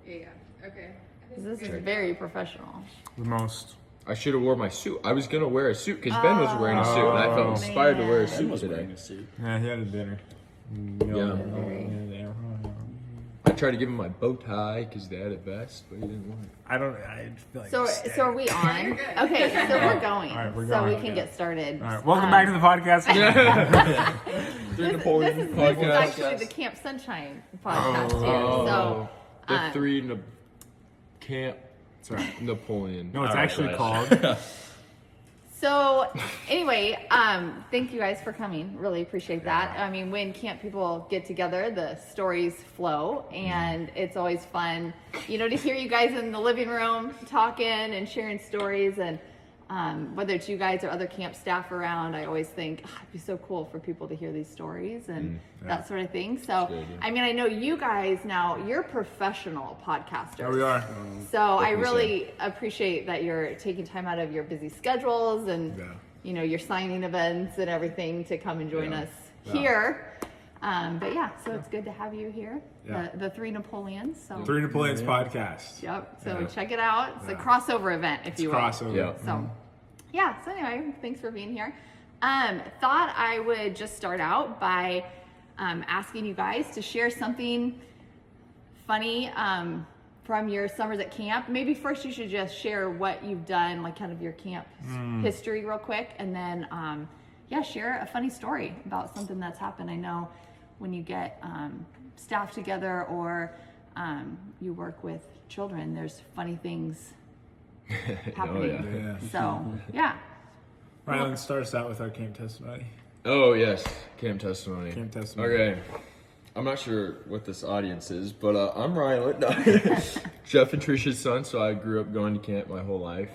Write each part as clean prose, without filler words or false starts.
Yeah. Okay. This is very professional. The most. I should have wore my suit. I was gonna wear a suit because Ben was wearing a suit, and I felt inspired to wear a Ben suit was today. wearing a suit. Yeah, he had a dinner. I tried to give him my bow tie because they had it best, but he didn't want it. I feel like So are we on? Okay, so we're going. All right, we're so going. we can get started. All right, welcome back to the podcast. Three This Napoleons is podcast. actually the Camp Sonshine podcast here. So The three Camp Sorry. Napoleon. No, it's All right, actually guys. called. So anyway, thank you guys for coming. Really appreciate that. I mean, when camp people get together, the stories flow, and it's always fun, to hear you guys in the living room talking and sharing stories. And whether it's you guys or other camp staff around, I always think it'd be so cool for people to hear these stories and that sort of thing. So, I mean, I know you guys now, you're professional podcasters. There we are. So I really appreciate that you're taking time out of your busy schedules and your signing events and everything to come and join us here. But so it's good to have you here. Yeah. The Three Napoleans. So Three Napoleans podcast. Yep. So check it out. It's a crossover event, if you will. Crossover. Yeah. So anyway, thanks for being here. Thought I would just start out by asking you guys to share something funny from your summers at camp. Maybe first you should just share what you've done, like kind of your camp history real quick, and then share a funny story about something that's happened. I know when you get staff together or you work with children, there's funny things happening. Yeah. So Rylan starts out with our camp testimony. Oh yes, camp testimony. Camp testimony. Okay. I'm not sure what this audience is, but I'm Rylan, Jeff and Trisha's son. So I grew up going to camp my whole life.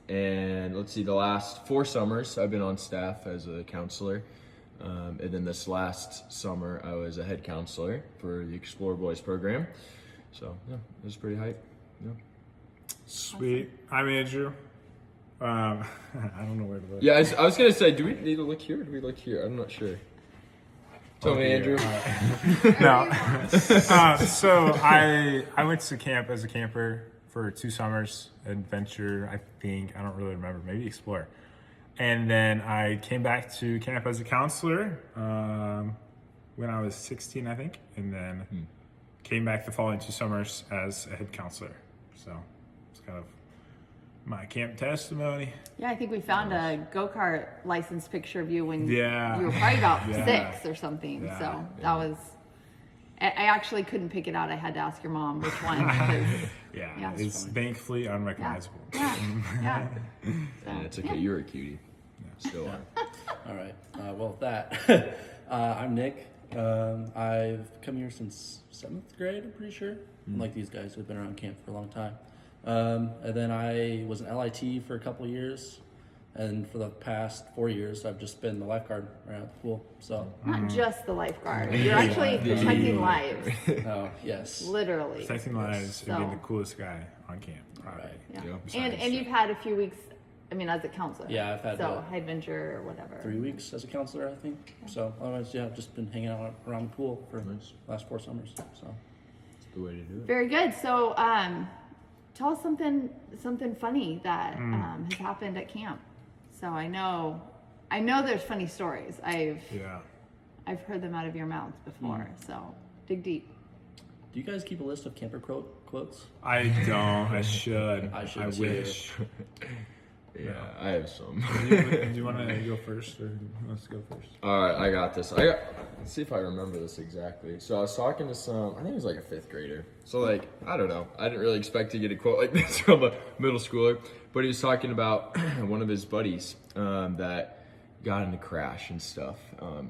And let's see, the last 4 summers I've been on staff as a counselor. And then this last summer I was a head counselor for the Explore Boys program. So it was pretty hype. Yeah. Sweet. I'm Andrew. I don't know where to look. Yeah, I was gonna say, do we need to look here or do we look here? I'm not sure. Tell me, Andrew. No. So I went to camp as a camper for 2 summers. Adventure, I think. I don't really remember. Maybe Explore. And then I came back to camp as a counselor when I was 16, I think. And then came back the following 2 summers as a head counselor. So it's kind of my camp testimony. Yeah, I think we found a go-kart license picture of you when you Yeah. were probably about Yeah. 6 or something. Yeah. So that was, I actually couldn't pick it out. I had to ask your mom which one. Because, Yeah, it's thankfully unrecognizable. yeah. So, And it's okay, you're a cutie. Still are. All right. Well, that. I'm Nick. I've come here since 7th grade, I'm pretty sure. Like these guys who've been around camp for a long time. And then I was an LIT for a couple of years. And for the past 4 years, I've just been the lifeguard around the pool. So, Not just the lifeguard. You're actually protecting lives. oh, yes. Literally. Protecting lives and being So- the coolest guy on camp. Probably. Right. Yeah. And you've had a few weeks, as a counselor. Yeah, I've had So high adventure or whatever. 3 weeks as a counselor, I think. So, otherwise, I've just been hanging out around the pool for the last 4 summers. So, It's the way to do it. Very good. So tell us something funny that has happened at camp. So I know there's funny stories. I've heard them out of your mouths before. So dig deep. do you guys keep a list of camper quotes? I don't. I should. I should I too. wish. Yeah, I have some. Do you want to go first, or who wants to go first? All right, I got this. Let's see if I remember this exactly. So I was talking to I think it was like a 5th grader. So I don't know. I didn't really expect to get a quote like this from a middle schooler, but he was talking about one of his buddies that got in a crash and stuff.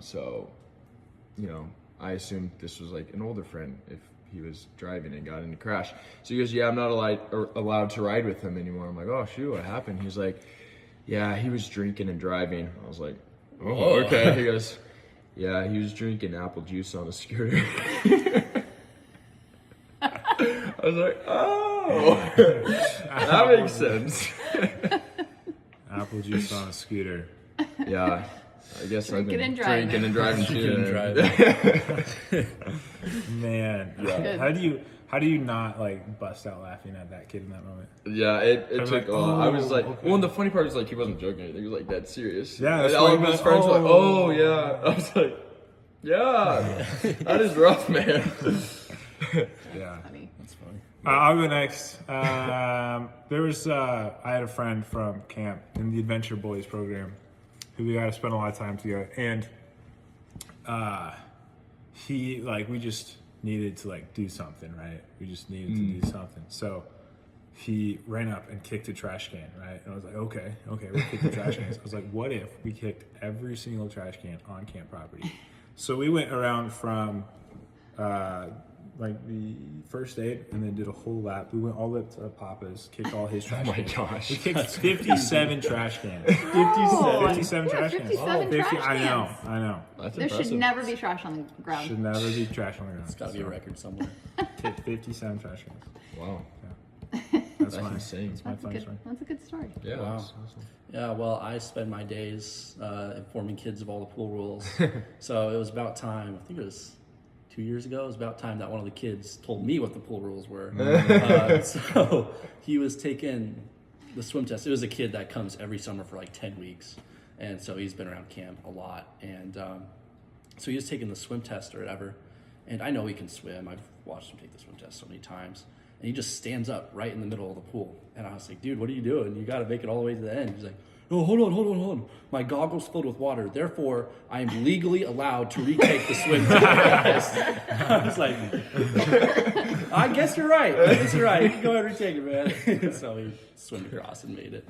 So, I assumed this was like an older friend if he was driving and got in a crash. So he goes, yeah, I'm not allowed to ride with him anymore. I'm like, oh, shoot, what happened? He's like, yeah, he was drinking and driving. I was like, oh, okay. He goes, yeah, he was drinking apple juice on a scooter. I was like, oh, that makes sense. Apple juice on a scooter. Yeah, I guess I've been Drinking and driving. drinking and driving too. Drinking and driving. Man, Yeah. How do you not like bust out laughing at that kid in that moment? Yeah, it I'm took like, a lot. I was like, okay. well, and the funny part is like he wasn't joking. He was like that serious. Yeah, and that's all why of he his went, friends were like, "Oh." oh yeah. I was like, yeah, that is rough, man. Yeah. Funny. That's funny. I'll go next. There was I had a friend from camp in the Adventure Boys program who we got to spend a lot of time together, and he we just needed to like do something, right? We just needed to do something. So he ran up and kicked a trash can, right? And I was like, okay, we'll kick the trash cans. I was like, what if we kicked every single trash can on camp property? So we went around from the first aid and then did a whole lap. We went all the way up to Papa's, kicked all his trash cans. Oh my gosh. We kicked 57 trash cans. Oh, 57 trash cans. 57 trash cans. I know. That's There impressive. should never be trash on the ground. Should never be trash on the ground. It's got to be a record somewhere. Kicked 57 trash cans. Wow, That's that's my, insane. that's my funny story. That's a good story. Yeah, Wow. that's awesome. Yeah, well, I spend my days informing kids of all the pool rules. So it was about time, I think it was 2 years ago, it was about time that one of the kids told me what the pool rules were. So he was taking the swim test. It was a kid that comes every summer for like 10 weeks. And so he's been around camp a lot. And so he was taking the swim test or whatever. And I know he can swim. I've watched him take the swim test so many times. And he just stands up right in the middle of the pool. And I was like, dude, what are you doing? You got to make it all the way to the end. He's like, no, hold on. My goggles filled with water. Therefore, I am legally allowed to retake the swim test. I was like, I guess you're right. You can go ahead and retake it, man. So he swam across and made it.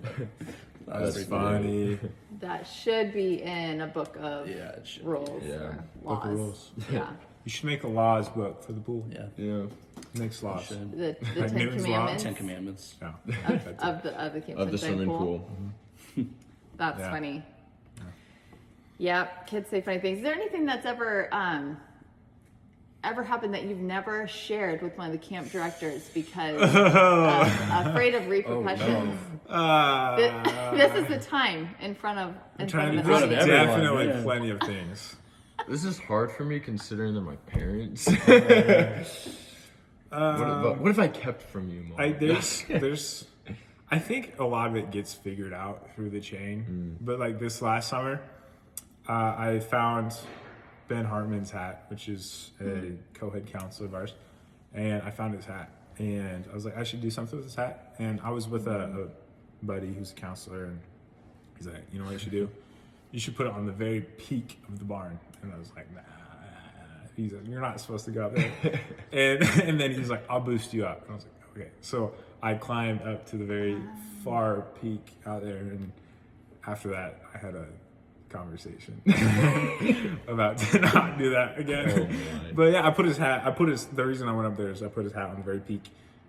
That was That's pretty funny. That should be in a book of Yeah, it should. rules. Yeah. Or Book laws. of rules. Yeah. You should make a laws book for the pool. Yeah. Yeah, Next laws. Should. The Like Ten Newton's Law? Commandments Ten Commandments. No. of the Camp of the Sonshine swimming pool. That's Yeah. funny. Yeah, kids say funny things. Is there anything that's ever happened that you've never shared with one of the camp directors because afraid of repercussions? This is the time in front of I'm an trying to audience. think of everyone, definitely yeah. plenty of things. This is hard for me considering they're my parents. What if I kept from you, Mom? There's I think a lot of it gets figured out through the chain. But like this last summer, I found Ben Hartman's hat, which is a co-head counselor of ours, and I found his hat, and I was like, I should do something with this hat. And I was with a buddy who's a counselor, and he's like, you know what you should do? You should put it on the very peak of the barn. And I was like, nah. He's like, you're not supposed to go up there. and then he's like, I'll boost you up. And I was like, okay. So I climbed up to the very far peak out there, and after that, I had a conversation about to not do that again. Oh, but yeah, the reason I went up there is I put his hat on the very peak,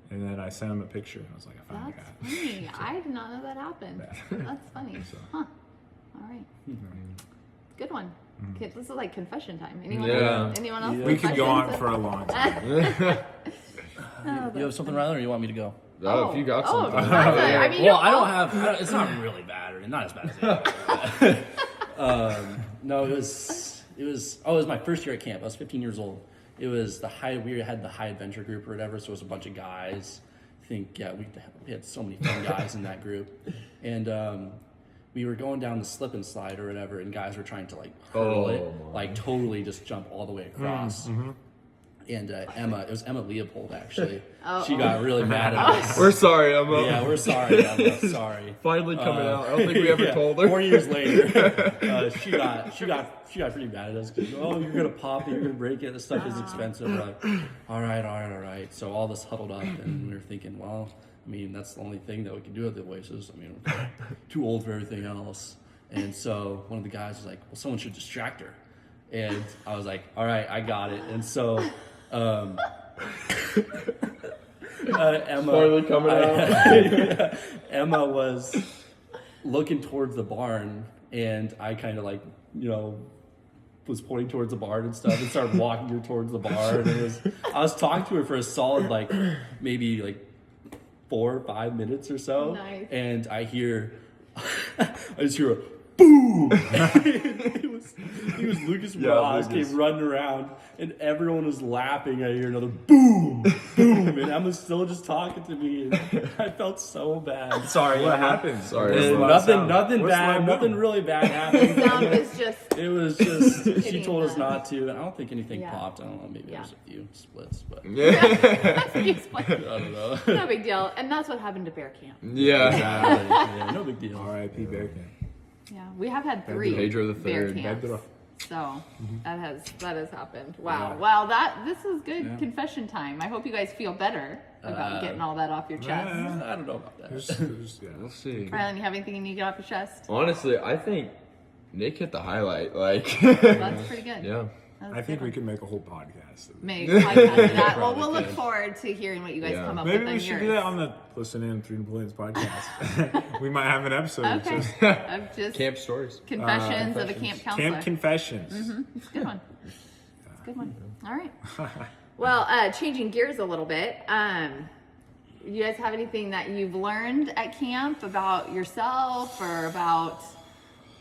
and then I sent him a picture, and I was like, I found That's the hat. funny. I did not know that happened. That's funny. Huh. All right. Good one. Kids, this is like confession time. Anyone Yeah. else? Anyone else? We could go on confessions? for a long time. You have something, Rylan, or you want me to go? If you got something. I mean, Well, I don't have. It's not really bad, or not as bad as it. No, it was. Oh, it was my first year at camp. I was 15 years old. It was we had the high adventure group or whatever. So it was a bunch of guys. I think we had so many fun guys in that group, and we were going down the slip and slide or whatever, and guys were trying to like hurl it, like totally just jump all the way across. And it was Emma Leopold actually. She got really mad at us. We're sorry, Emma. Yeah, we're sorry, Emma. Sorry. Finally coming out. I don't think we ever told her. 4 years later, she got pretty mad at us because you're gonna pop it, you're gonna break it. This stuff is expensive. We're like, all right. So all this huddled up, and we were thinking, well, I mean, that's the only thing that we can do at the Oasis. I mean, we're too old for everything else. And so one of the guys was like, well, someone should distract her. And I was like, all right, I got it. And so Emma, Finally coming out. Emma was looking towards the barn, and I kind of like, was pointing towards the barn and stuff, and started walking her towards the barn. And I was talking to her for a solid maybe 4 or 5 minutes or so. Nice. And I just hear a boom. he was Lucas Yeah, Ross, Lucas. came running around, and everyone was laughing. I hear another boom, boom, and Emma's still just talking to me, and I felt so bad. Sorry, what happened? Sorry. What's the And loud sound? nothing What's the bad, loud nothing boom? really bad happened. The sound was just. It was just, she Hitting told us the- not to, and I don't think anything Yeah. popped. I don't know, maybe Yeah. there was a few splits, but Yeah. You explained. I don't know. No big deal. And that's what happened to Bear Camp. Yeah. Yeah, no big deal. R.I.P. Bear Camp. Yeah, we have had 3 Pedro the Bear Third. camps. Pedro. So that has happened. Wow. Yeah. Wow, this is good Yeah. confession time. I hope you guys feel better about getting all that off your chest. Yeah. I don't know about that. There's, yeah. We'll see. Rylan, you have anything you need to get off your chest? Honestly, I think Nick hit the highlight. Like, That's pretty good. yeah. That's I a think good we one. can make a whole podcast of it. Maybe podcast of that. Well, Probably we'll look could. forward to hearing what you guys Yeah. come up Maybe with on we should yours. do that on the Listen In Three Napoleans podcast. We might have an episode. Okay. Just Of just Camp stories. confessions of a camp counselor. Camp confessions. It's a good one. It's a good one. All right. Well, changing gears a little bit. You guys have anything that you've learned at camp about yourself or about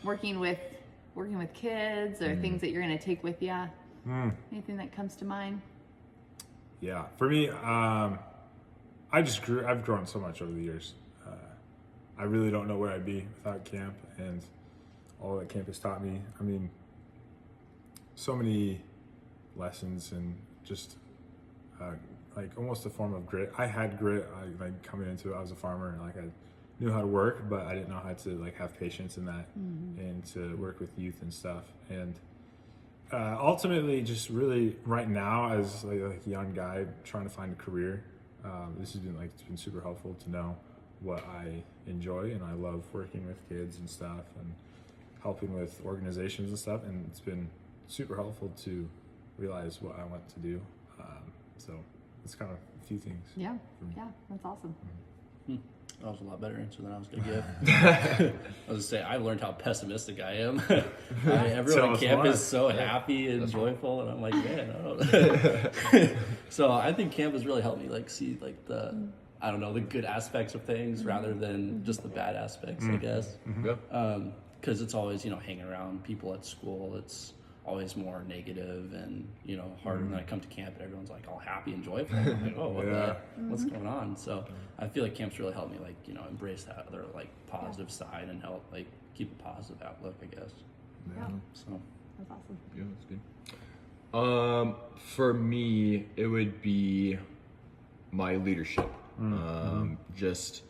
working with kids or things that you're going to take with you? Anything that comes to mind? Yeah, for me, I've grown so much over the years. I really don't know where I'd be without camp and all that camp has taught me. I mean, so many lessons and just like almost a form of grit. I had grit. Like coming into it, I was a farmer and like I knew how to work, but I didn't know how to like have patience in that and to work with youth and stuff. And ultimately, just really right now, as like a young guy trying to find a career, this has been it's been super helpful to know what I enjoy, and I love working with kids and stuff, and helping with organizations and stuff. And it's been super helpful to realize what I want to do. So it's kind of a few things. Yeah. Yeah. That's awesome. That was a lot better answer than I was going to give. I was going to say, I learned how pessimistic I am. Everyone Tell at us camp more. is so happy and joyful, and I'm like, man, I don't know. So I think camp has really helped me see the, I don't know, the good aspects of things rather than just the bad aspects, I guess. Yeah. Because it's always, hanging around people at school, it's always more negative and harder. When I come to camp and everyone's like all happy and joyful. I'm like, oh, what's going on? So I feel like camp's really helped me embrace that other positive side and help keep a positive outlook, I guess. Yeah. So That's awesome. Yeah, that's good. For me, it would be my leadership. Just,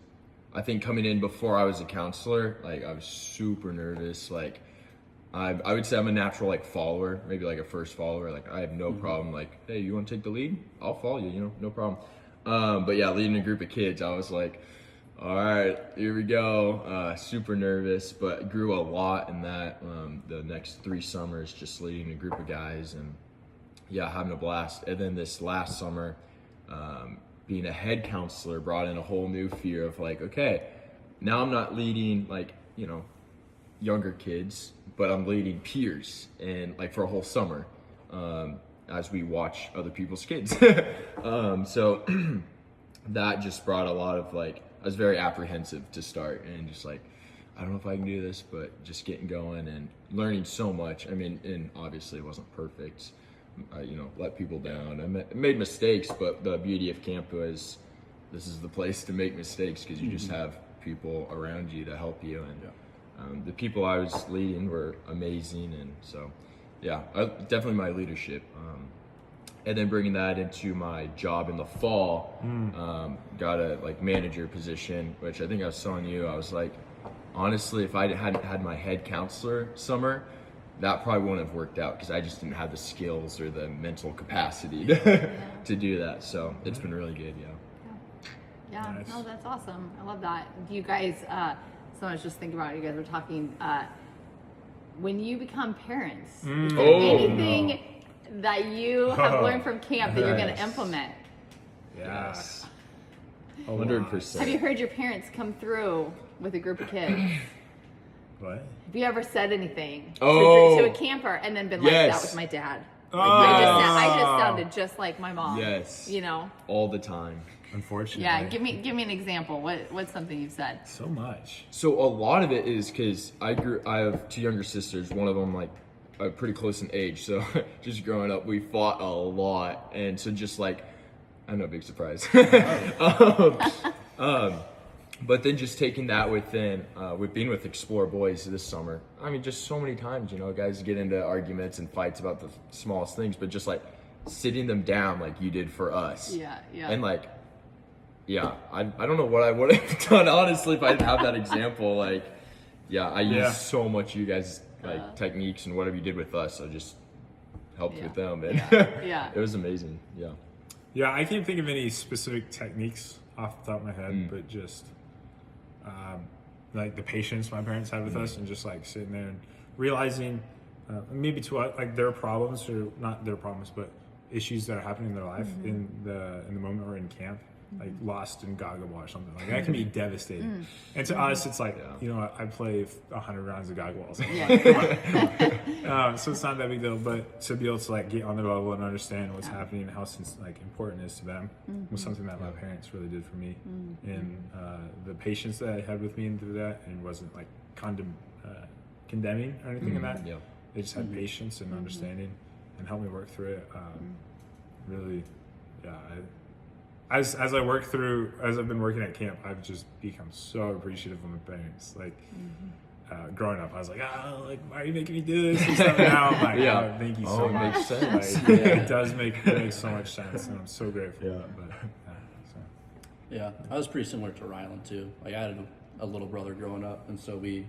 I think coming in before I was a counselor, I was super nervous. I would say I'm a natural follower, maybe a first follower. I have no problem. Hey, you want to take the lead? I'll follow you. No problem. But yeah, leading a group of kids, I was like, all right, here we go. Super nervous, but grew a lot in that. The next 3 summers, just leading a group of guys and yeah, having a blast. And then this last summer, being a head counselor brought in a whole new fear of okay, now I'm not leading younger kids, but I'm leading peers and for a whole summer as we watch other people's kids. So that just brought a lot of I was very apprehensive to start and just I don't know if I can do this, but just getting going and learning so much. I mean, and obviously it wasn't perfect. Let people down. I made mistakes, but the beauty of camp was this is the place to make mistakes because you just have people around you to help you. And the people I was leading were amazing. And so, yeah, definitely my leadership. And then bringing that into my job in the fall, got a manager position, which I think I was telling you, I was honestly, if I hadn't had my head counselor summer, that probably wouldn't have worked out because I just didn't have the skills or the mental capacity to do that. So it's been really good, Yeah. Nice. No, that's awesome. I love that. Do you guys, so I was just thinking about it, you guys were talking, when you become parents, is there anything that you have learned from camp that you're going to Yes. implement? Yes. 100%. Have you heard your parents come through with a group of kids? What? Have you ever said anything Oh. to a camper and then been like, Yes. that was my dad? Oh. I just sounded just like my mom. Yes. You know? All the time. unfortunately. Yeah, give me an example. What's something you've said? So much. So a lot of it is because I have two younger sisters. One of them like pretty close in age. So just growing up, we fought a lot, and so just like I know, big surprise. But then just taking that within, with being with Explore Boys this summer, I mean, just so many times, you know, guys get into arguments and fights about the smallest things, but just like sitting them down like you did for us. Yeah. And like, yeah, I don't know what I would have done, honestly, if I didn't have that example. Like, yeah, I used so much of you guys' like techniques and whatever you did with us. I just helped with them. And it was amazing. Yeah. Yeah, I can't think of any specific techniques off the top of my head, but just like the patience my parents had with us, and just like sitting there and realizing maybe to like their problems, or not their problems, but issues that are happening in their life in the moment we're in camp, like lost in Gagabah or something like that can be devastating. And to us, it's like, you know, I play 100 rounds of Gagabah. So it's not that big deal, but to be able to like get on their level and understand what's happening and how like important it is to them was something that my parents really did for me. And the patience that I had with me and through that, and wasn't like condemning or anything in that. They just had patience and understanding and helped me work through it. Really, as I've been working at camp, I've just become so appreciative of my parents. Like growing up, I was like, like, why are you making me do this and stuff? Now I'm like, oh, thank you so much. Makes sense. Like, it does make so much sense, and I'm so grateful. Yeah, I was pretty similar to Rylan too. Like, I had a little brother growing up, and so we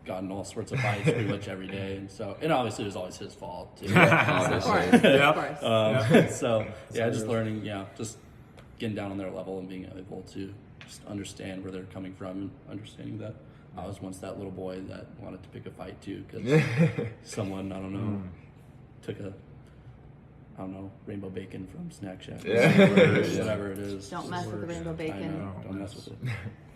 got in all sorts of fights pretty much every day, and obviously it was always his fault too. Of course. So yeah, just learning, just getting down on their level and being able to just understand where they're coming from, and understanding that I was once that little boy that wanted to pick a fight too, because someone, I don't know, took rainbow bacon from Snack Shack. Whatever it is. Don't mess with the rainbow I bacon. know, don't mess with it.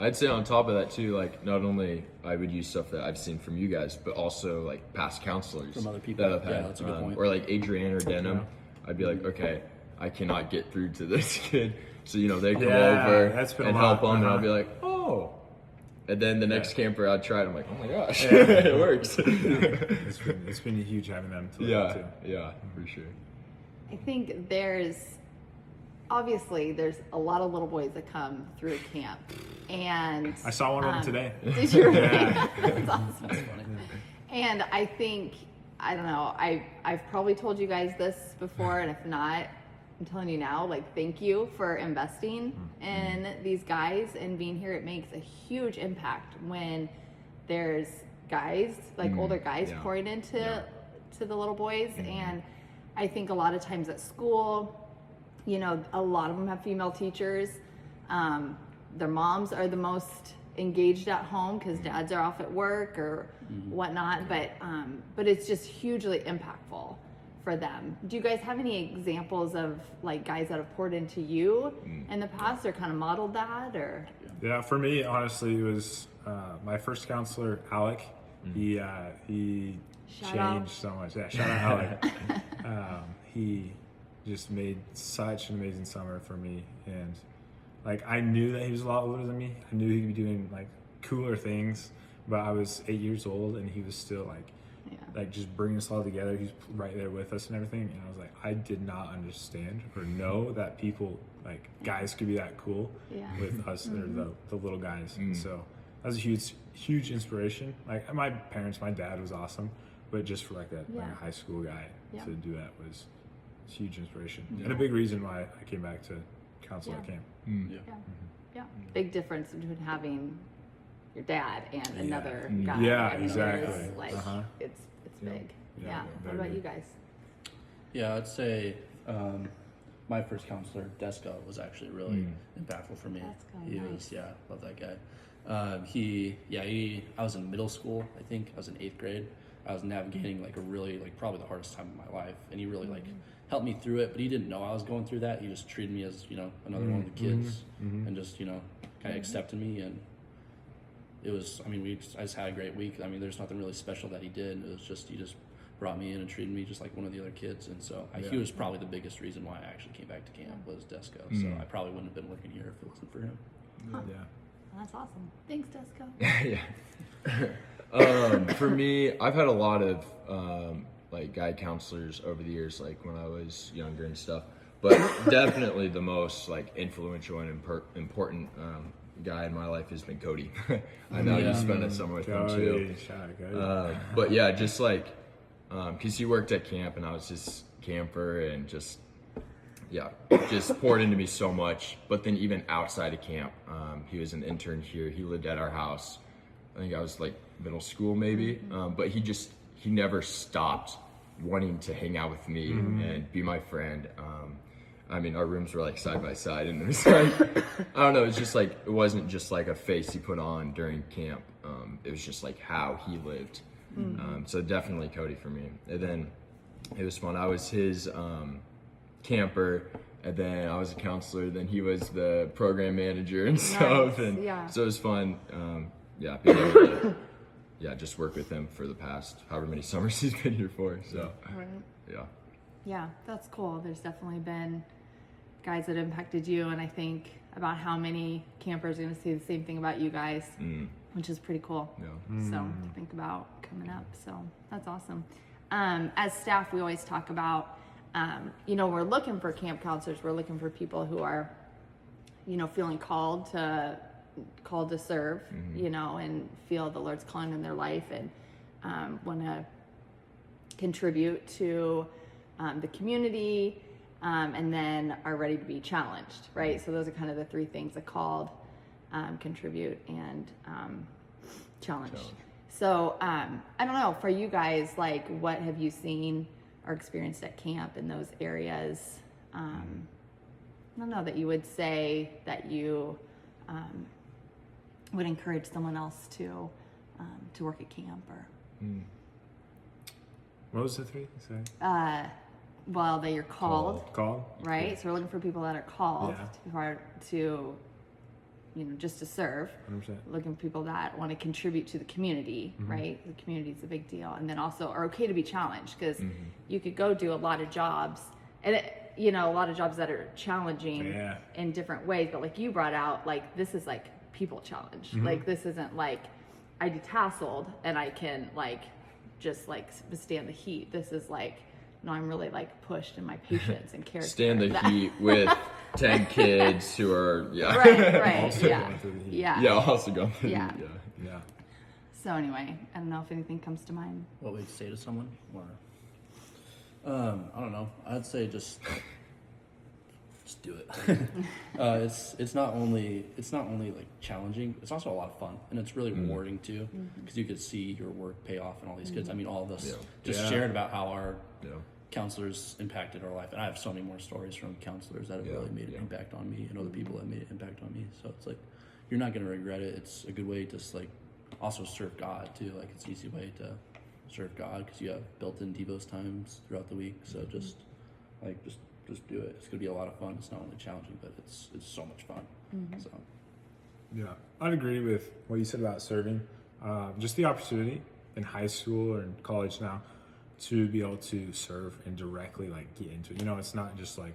I'd say on top of that too, like not only I would use stuff that I've seen from you guys, but also like past counselors From other people. that I've had, Yeah, that's a good point. or like Adrienne or Denham. I'd be like, okay, I cannot get through to this kid, so you know they come over that's been and a help lot. them, and I'll be like, oh. And then the next camper I'd try it, I'm like, oh my gosh, it works. It's been huge having them to look up to. Yeah, for sure. I think there's a lot of little boys that come through camp, and I saw one of them today. Did you really? That's awesome. That's funny. And I think, I don't know, I've probably told you guys this before, and if not, I'm telling you now, like, thank you for investing in these guys and being here. It makes a huge impact when there's guys, like older guys, pouring into to the little boys. And I think a lot of times at school, you know, a lot of them have female teachers. Their moms are the most engaged at home because dads are off at work or whatnot. But it's just hugely impactful for them. Do you guys have any examples of like guys that have poured into you in the past, or kind of modeled that? Or Yeah, for me, honestly, it was my first counselor, Alec. He Shout changed out. so much. Yeah, shout out Alec. He just made such an amazing summer for me, and like I knew that he was a lot older than me. I knew he could be doing like cooler things, but I was 8 years old, and he was still like just bringing us all together. He's right there with us and everything. And I was like, I did not understand or know that people, like guys, could be that cool with us, or the little guys. And so that was a huge inspiration. Like my parents, my dad was awesome, but just for like a high school guy to do that was huge inspiration, and a big reason why I came back to counsel at camp. big difference between having your dad and another guy. Yeah, I mean, exactly. It's like it's big. Yeah. What about you guys? Yeah, I'd say my first counselor, Deska, was actually really impactful for me. Deska, He nice. was, love that guy. I was in middle school, I think. I was in 8th grade. I was navigating like a really, like probably the hardest time of my life. And he really like helped me through it, but he didn't know I was going through that. He just treated me as, you know, another one of the kids and just, you know, kind of accepted me. And it was, I mean, I just had a great week. I mean, there's nothing really special that he did. It was just, he just brought me in and treated me just like one of the other kids. And so he was probably the biggest reason why I actually came back to camp was Desco. So I probably wouldn't have been working here if it wasn't for him. Yeah. That's awesome. Thanks, Desco. For me, I've had a lot of like guide counselors over the years, like when I was younger and stuff. But definitely the most like influential and important guy in my life has been Cody. I know you spent a summer with him too. But yeah, just like because he worked at camp and I was just camper and just poured into me so much. But then even outside of camp, he was an intern here. He lived at our house. I think I was like middle school maybe. But he never stopped wanting to hang out with me and be my friend. I mean, our rooms were like side by side, and it was like, I don't know, it's just like, it wasn't just like a face he put on during camp. It was just like how he lived. So definitely Cody for me. And then it was fun. I was his camper, and then I was a counselor, then he was the program manager and stuff. And so it was fun. Being able to just work with him for the past however many summers he's been here for. So Yeah, that's cool. There's definitely been guys that impacted you, and I think about how many campers are going to say the same thing about you guys, which is pretty cool. So to think about coming up. So that's awesome. As staff, we always talk about, we're looking for camp counselors. We're looking for people who are, feeling called to serve, and feel the Lord's calling in their life and want to contribute to the community, and then are ready to be challenged, right? So those are kind of the three things: a called, contribute, and challenged. So I don't know, for you guys, like, what have you seen or experienced at camp in those areas? I don't know, that you would say that you would encourage someone else to work at camp, or What was the three? Sorry. Well, that you're called, right? Yeah. So we're looking for people that are called to just to serve. 100%. Looking for people that want to contribute to the community, right? The community is a big deal. And then also are okay to be challenged, because you could go do a lot of jobs, and a lot of jobs that are challenging in different ways. But like you brought out, like, this is like people challenge. Like, this isn't like I detasseled and I can like just like withstand the heat. This is like, no, I'm really like pushed in my patience and character. Stand the heat with 10 kids who are right Also going through the heat. also going through Yeah. the heat. Yeah. So anyway, I don't know if anything comes to mind. What would you say to someone? Or I don't know. I'd say just do it. It's not only like challenging, it's also a lot of fun, and it's really rewarding too, because you could see your work pay off in all these kids. I mean, all of us shared about how our counselors impacted our life, and I have so many more stories from counselors that have really made an impact on me, and other people that made an impact on me. So it's like, you're not going to regret it. It's a good way to like also serve God too. Like, it's an easy way to serve God because you have built-in Devos times throughout the week. So just do it. It's gonna be a lot of fun. It's not only challenging, but it's so much fun. So Yeah, I'd agree with what you said about serving. Just the opportunity in high school or in college now to be able to serve and directly like get into it. It's not just like,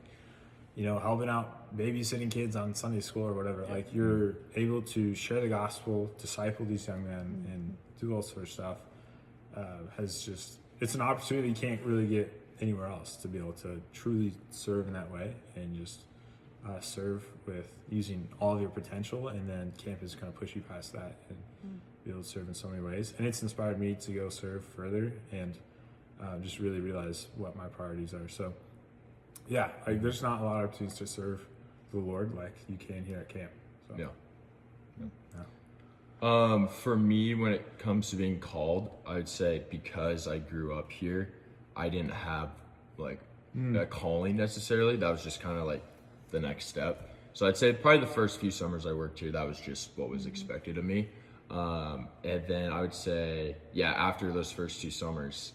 helping out babysitting kids on Sunday school or whatever. Like, you're able to share the gospel, disciple these young men, and do all sorts of stuff. It's an opportunity you can't really get anywhere else, to be able to truly serve in that way and just serve with using all of your potential. And then camp is going to push you past that and be able to serve in so many ways. And it's inspired me to go serve further and just really realize what my priorities are. So there's not a lot of opportunities to serve the Lord like you can here at camp. So, for me, when it comes to being called, I would say because I grew up here, I didn't have like a calling necessarily. That was just kind of like the next step. So I'd say probably the first few summers I worked here, that was just what was expected of me. And then I would say, after those first 2 summers,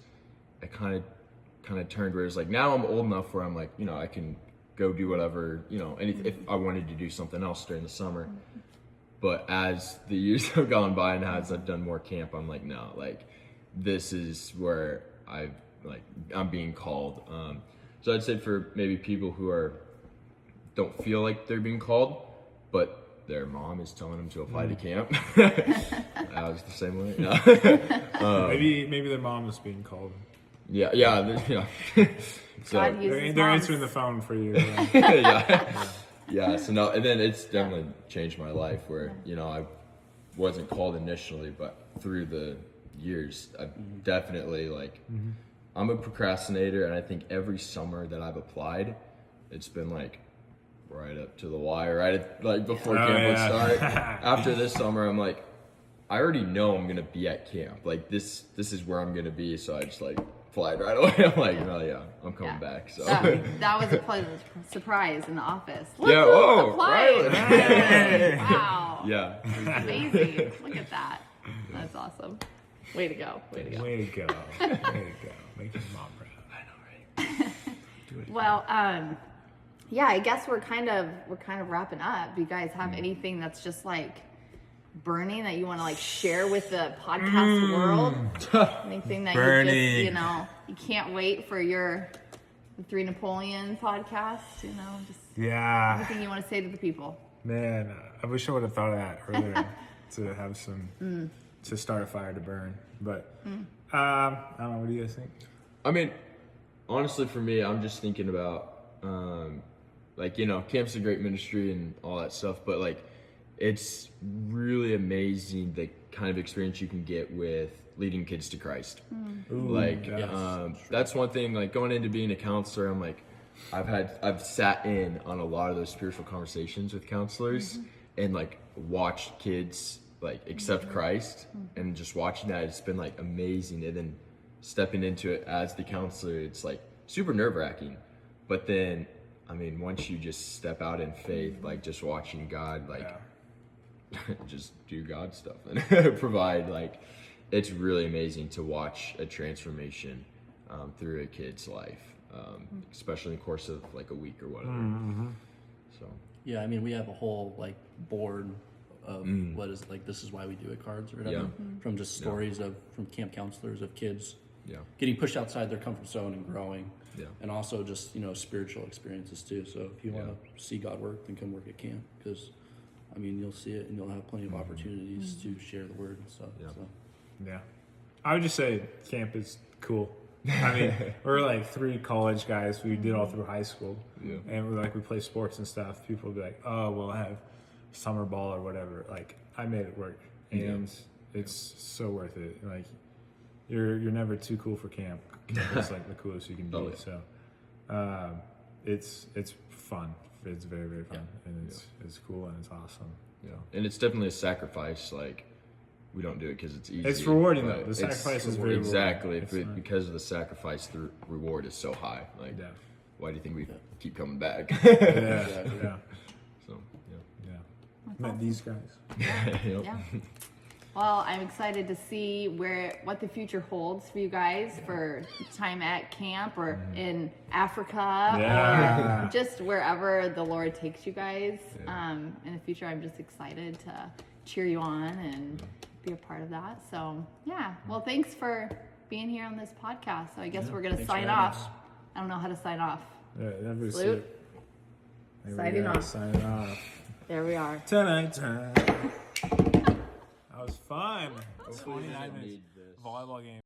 I kind of turned where it's like, now I'm old enough where I'm like, I can go do whatever, if I wanted to do something else during the summer. But as the years have gone by and as I've done more camp, I'm like, no, like, this is where I've like I'm being called. So I'd say for maybe people who don't feel like they're being called, but their mom is telling them to apply to camp. I was the same way. No. Maybe their mom is being called. Yeah. So God uses they're moms. answering the phone for you. yeah. So no, and then it's definitely changed my life where, I wasn't called initially, but through the years, I've definitely I'm a procrastinator, and I think every summer that I've applied, it's been right up to the wire, before camp would start. After this summer, I'm like, I already know I'm gonna be at camp. This is where I'm gonna be, so I just applied right away. I'm like, oh yeah, I'm coming back. So that was a pleasant surprise in the office. Look, yeah, who whoa, applied. right. Wow. Yeah. Amazing. Look at that. That's awesome. Way to go. Way to go. Make your mom proud. I know, right? Well, yeah, I guess we're kind of wrapping up. Do you guys have anything that's just burning that you want to share with the podcast world? Anything that Burning. you just, you can't wait for the Three Napoleons podcast, just Yeah. anything you want to say to the people. Man, I wish I would have thought of that earlier to have some, to start a fire to burn. But, I don't know, what do you guys think? I mean, honestly, for me, I'm just thinking about, camp's a great ministry and all that stuff, but it's really amazing the kind of experience you can get with leading kids to Christ. Ooh, That's one thing, going into being a counselor, I'm I've sat in on a lot of those spiritual conversations with counselors and watched kids accept Christ, and just watching that, it's been amazing. And then stepping into it as the counselor, it's super nerve-wracking, but then once you just step out in faith, just watching God just do God stuff and provide, it's really amazing to watch a transformation through a kid's life, especially in the course of a week or whatever. So Yeah, we have a whole board of what is this is why we do it cards or whatever. From just stories from camp counselors of kids getting pushed outside their comfort zone and growing. And also just spiritual experiences too. So if you want to see God work, then come work at camp, because you'll see it, and you'll have plenty of opportunities to share the word and stuff. So. Yeah. I would just say camp is cool. We're 3 college guys. We did all through high school. Yeah. And we play sports and stuff. People will be oh, well, I have summer ball or whatever. I made it work. And it's so worth it. You're never too cool for camp. Camp is the coolest you can be. Oh, yeah. So it's fun. It's very, very fun. And it's cool and it's awesome. Yeah. And it's definitely a sacrifice. We don't do it because it's easy. It's rewarding though. The sacrifice is very exactly rewarding. Because of the sacrifice, the reward is so high. Why do you think we keep coming back? Yeah. So Met these guys. Yep. Yeah. Well, I'm excited to see what the future holds for you guys for time at camp or in Africa or just wherever the Lord takes you guys in the future. I'm just excited to cheer you on and be a part of that. So yeah, well, thanks for being here on this podcast. So I guess we're gonna sign off. I don't know how to sign off. Yeah, every Salute. Signing off. Signing off. There we are. Tonight time. That was fun. 29 minutes volleyball game.